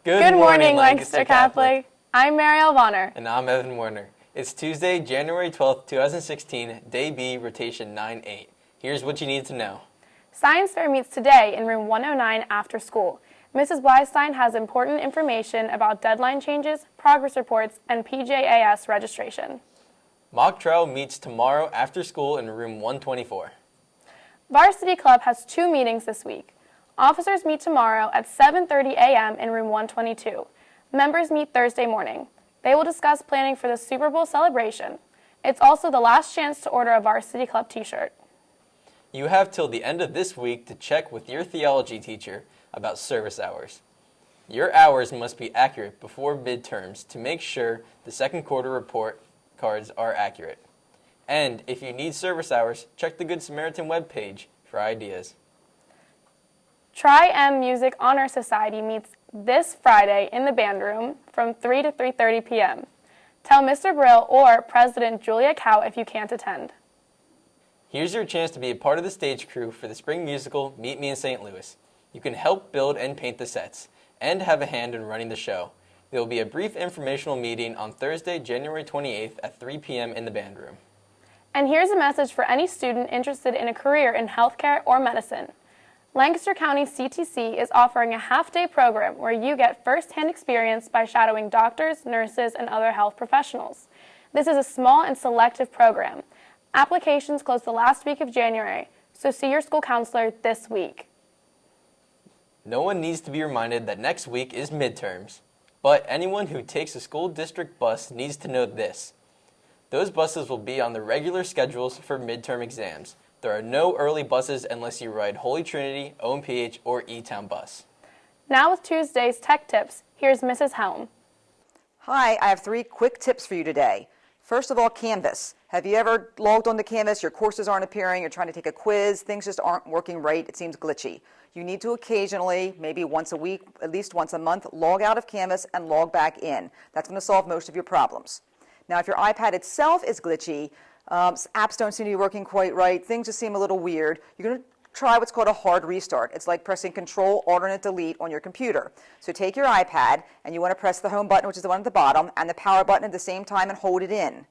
Good morning, Lancaster Catholic. I'm Marielle Vonner. And I'm Evan Warner. It's Tuesday, January 12th, 2016, Day B, Rotation 9-8. Here's what you need to know. Science Fair meets today in room 109 after school. Mrs. Weistein has important information about deadline changes, progress reports, and PJAS registration. Mock Trial meets tomorrow after school in room 124. Varsity Club has 2 meetings this week. Officers meet tomorrow at 7:30 a.m. in room 122. Members meet Thursday morning. They will discuss planning for the Super Bowl celebration. It's also the last chance to order a Varsity Club t-shirt. You have till the end of this week to check with your theology teacher about service hours. Your hours must be accurate before midterms to make sure the second quarter report cards are accurate. And if you need service hours, check the Good Samaritan webpage for ideas. Tri-M Music Honor Society meets this Friday in the band room from 3 to 3:30 p.m. Tell Mr. Brill or President Julia Cow if you can't attend. Here's your chance to be a part of the stage crew for the spring musical Meet Me in St. Louis. You can help build and paint the sets, and have a hand in running the show. There will be a brief informational meeting on Thursday, January 28th at 3 p.m. in the band room. And here's a message for any student interested in a career in healthcare or medicine. Lancaster County CTC is offering a half-day program where you get first-hand experience by shadowing doctors, nurses, and other health professionals. This is a small and selective program. Applications close the last week of January, so see your school counselor this week. No one needs to be reminded that next week is midterms, but anyone who takes a school district bus needs to know this. Those buses will be on the regular schedules for midterm exams. There are no early buses unless you ride Holy Trinity, OMPH, or E-Town bus. Now with Tuesday's Tech Tips, here's Mrs. Helm. Hi, I have 3 quick tips for you today. First of all, Canvas. Have you ever logged onto Canvas, your courses aren't appearing, you're trying to take a quiz, things just aren't working right, it seems glitchy. You need to occasionally, maybe once a week, at least once a month, log out of Canvas and log back in. That's going to solve most of your problems. Now, if your iPad itself is glitchy, apps don't seem to be working quite right, things just seem a little weird, you're going to try what's called a hard restart. It's like pressing Control, Alternate, Delete on your computer. So take your iPad and you want to press the home button, which is the one at the bottom, and the power button at the same time and hold it in.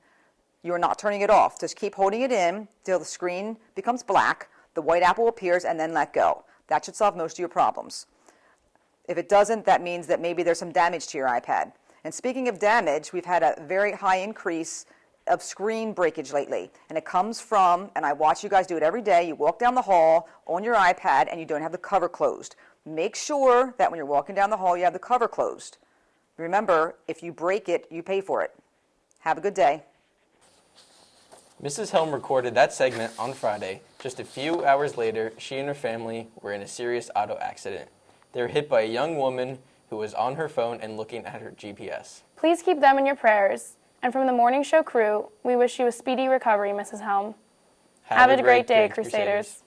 You are not turning it off. Just keep holding it in till the screen becomes black, the white apple appears, and then let go. That should solve most of your problems. If it doesn't, that means that maybe there's some damage to your iPad. And speaking of damage, we've had a very high increase of screen breakage lately. And it comes from, and I watch you guys do it every day, you walk down the hall on your iPad and you don't have the cover closed. Make sure that when you're walking down the hall, you have the cover closed. Remember, if you break it, you pay for it. Have a good day. Mrs. Helm recorded that segment on Friday. Just a few hours later, she and her family were in a serious auto accident. They were hit by a young woman who was on her phone and looking at her GPS. Please keep them in your prayers. And from the morning show crew, we wish you a speedy recovery, Mrs. Helm. Have a great day, Crusaders.